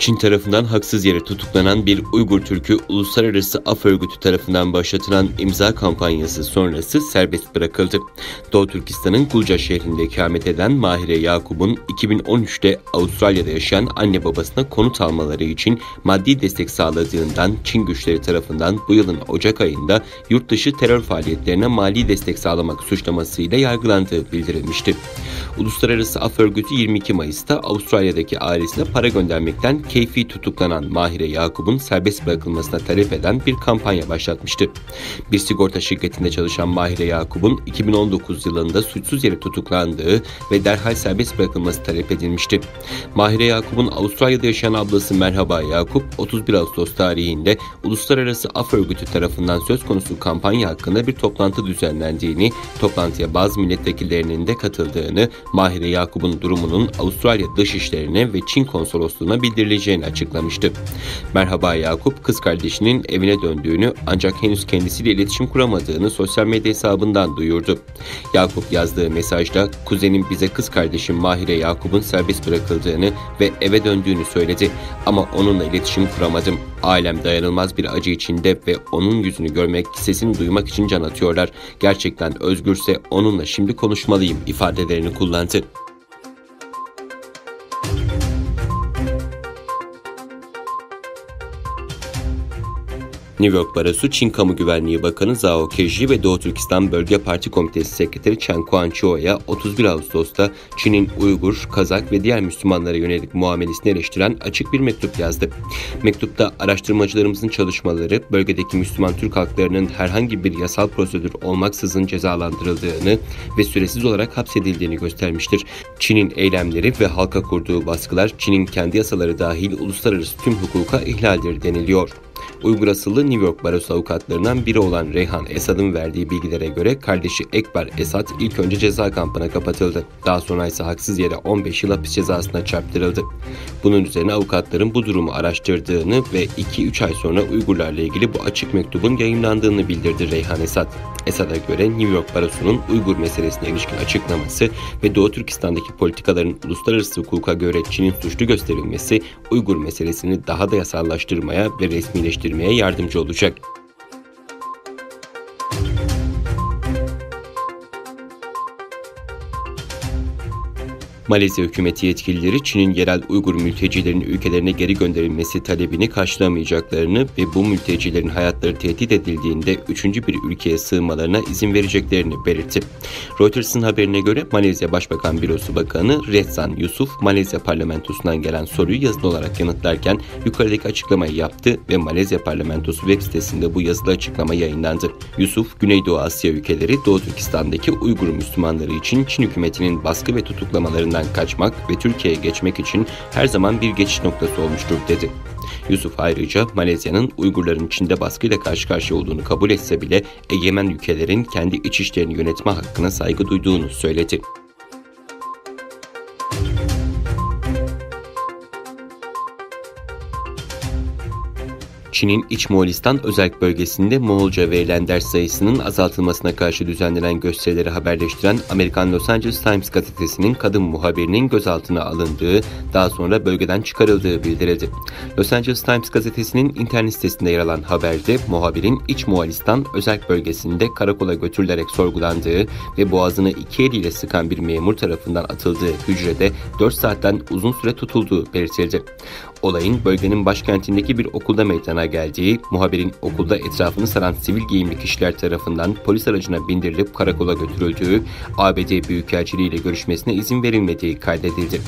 Çin tarafından haksız yere tutuklanan bir Uygur Türk'ü Uluslararası Af Örgütü tarafından başlatılan imza kampanyası sonrası serbest bırakıldı. Doğu Türkistan'ın Gulca şehrinde ikamet eden Mahire Yakup'un 2013'te Avustralya'da yaşayan anne babasına konut almaları için maddi destek sağladığından Çin güçleri tarafından bu yılın Ocak ayında yurt dışı terör faaliyetlerine mali destek sağlamak suçlamasıyla yargılandığı bildirilmişti. Uluslararası Af Örgütü 22 Mayıs'ta Avustralya'daki ailesine para göndermekten keyfi tutuklanan Mahire Yakup'un serbest bırakılmasına talep eden bir kampanya başlatmıştı. Bir sigorta şirketinde çalışan Mahire Yakup'un 2019 yılında suçsuz yere tutuklandığı ve derhal serbest bırakılması talep edilmişti. Mahire Yakup'un Avustralya'da yaşayan ablası Merhaba Yakup, 31 Ağustos tarihinde Uluslararası Af Örgütü tarafından söz konusu kampanya hakkında bir toplantı düzenlendiğini, toplantıya bazı milletvekillerinin de katıldığını, Mahire Yakup'un durumunun Avustralya Dışişleri'ne ve Çin Konsolosluğu'na bildirileceğini açıklamıştı. Merhaba Yakup, kız kardeşinin evine döndüğünü ancak henüz kendisiyle iletişim kuramadığını sosyal medya hesabından duyurdu. Yakup yazdığı mesajda, "Kuzenim bize kız kardeşim Mahire Yakup'un serbest bırakıldığını ve eve döndüğünü söyledi ama onunla iletişim kuramadım. Ailem dayanılmaz bir acı içinde ve onun yüzünü görmek, sesini duymak için can atıyorlar. Gerçekten özgürse onunla şimdi konuşmalıyım" ifadelerini kullandı. New York Barosu, Çin Kamu Güvenliği Bakanı Zhao Keji ve Doğu Türkistan Bölge Parti Komitesi Sekreteri Chen Guangqiu'ya 31 Ağustos'ta Çin'in Uygur, Kazak ve diğer Müslümanlara yönelik muamelesini eleştiren açık bir mektup yazdı. Mektupta araştırmacılarımızın çalışmaları bölgedeki Müslüman Türk halklarının herhangi bir yasal prosedür olmaksızın cezalandırıldığını ve süresiz olarak hapsedildiğini göstermiştir. Çin'in eylemleri ve halka kurduğu baskılar Çin'in kendi yasaları dahil uluslararası tüm hukuka ihlaldir deniliyor. Uygur asıllı New York Barosu avukatlarından biri olan Reyhan Esad'ın verdiği bilgilere göre kardeşi Ekber Esad ilk önce ceza kampına kapatıldı. Daha sonra ise haksız yere 15 yıl hapis cezasına çarptırıldı. Bunun üzerine avukatların bu durumu araştırdığını ve 2-3 ay sonra Uygurlarla ilgili bu açık mektubun yayımlandığını bildirdi Reyhan Esad. Esad'a göre New York Barosu'nun Uygur meselesine ilişkin açıklaması ve Doğu Türkistan'daki politikaların uluslararası hukuka göre Çin'in suçlu gösterilmesi Uygur meselesini daha da yasallaştırmaya ve resmileştirmeye yardımcı olacak. Malezya hükümeti yetkilileri Çin'in yerel Uygur mültecilerin ülkelerine geri gönderilmesi talebini karşılamayacaklarını ve bu mültecilerin hayatları tehdit edildiğinde üçüncü bir ülkeye sığınmalarına izin vereceklerini belirtti. Reuters'ın haberine göre Malezya Başbakan Bürosu Bakanı Retsan Yusuf, Malezya parlamentosundan gelen soruyu yazılı olarak yanıtlarken yukarıdaki açıklamayı yaptı ve Malezya parlamentosu web sitesinde bu yazılı açıklama yayınlandı. Yusuf, Güneydoğu Asya ülkeleri Doğu Türkistan'daki Uygur Müslümanları için Çin hükümetinin baskı ve tutuklamalarından kaçmak ve Türkiye'ye geçmek için her zaman bir geçiş noktası olmuştur dedi. Yusuf ayrıca Malezya'nın Uygurların Çin'de baskıyla karşı karşıya olduğunu kabul etse bile egemen ülkelerin kendi iç işlerini yönetme hakkına saygı duyduğunu söyledi. Çin'in İç Moğolistan özerk bölgesinde Moğolca verilen ders sayısının azaltılmasına karşı düzenlenen gösterileri haberleştiren Amerikan Los Angeles Times gazetesinin kadın muhabirinin gözaltına alındığı, daha sonra bölgeden çıkarıldığı bildirildi. Los Angeles Times gazetesinin internet sitesinde yer alan haberde muhabirin İç Moğolistan özerk bölgesinde karakola götürülerek sorgulandığı ve boğazını iki eliyle sıkan bir memur tarafından atıldığı hücrede 4 saatten uzun süre tutulduğu belirtildi. Olayın bölgenin başkentindeki bir okulda meydana geldiği, muhabirin okulda etrafını saran sivil giyimli kişiler tarafından polis aracına bindirilip karakola götürüldüğü, ABD Büyükelçiliği ile görüşmesine izin verilmediği kaydedildi.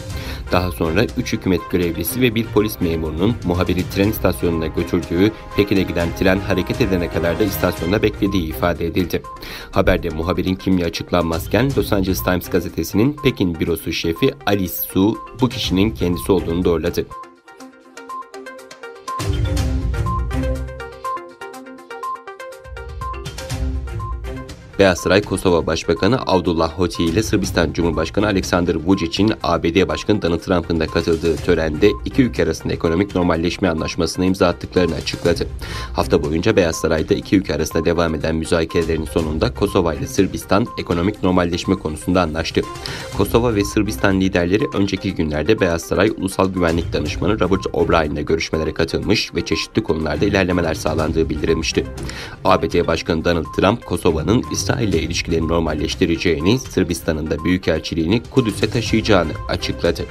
Daha sonra 3 hükümet görevlisi ve bir polis memurunun muhabiri tren istasyonuna götürdüğü, Pekin'e giden tren hareket edene kadar da istasyonda beklediği ifade edildi. Haberde muhabirin kimliği açıklanmazken Los Angeles Times gazetesinin Pekin bürosu şefi Alice Su bu kişinin kendisi olduğunu doğruladı. Beyaz Saray, Kosova Başbakanı Abdullah Hoti ile Sırbistan Cumhurbaşkanı Aleksandar Vučić'in ABD Başkanı Donald Trump'ın da katıldığı törende iki ülke arasında ekonomik normalleşme anlaşmasına imza attıklarını açıkladı. Hafta boyunca Beyaz Saray'da iki ülke arasında devam eden müzakerelerin sonunda Kosova ile Sırbistan ekonomik normalleşme konusunda anlaştı. Kosova ve Sırbistan liderleri önceki günlerde Beyaz Saray Ulusal Güvenlik Danışmanı Robert O'Brien ile görüşmelere katılmış ve çeşitli konularda ilerlemeler sağlandığı bildirilmişti. ABD Başkanı Donald Trump, Kosova'nın İsrail ile ilişkilerini normalleştireceğini, Sırbistan'ın da büyükelçiliğini Kudüs'e taşıyacağını açıkladı.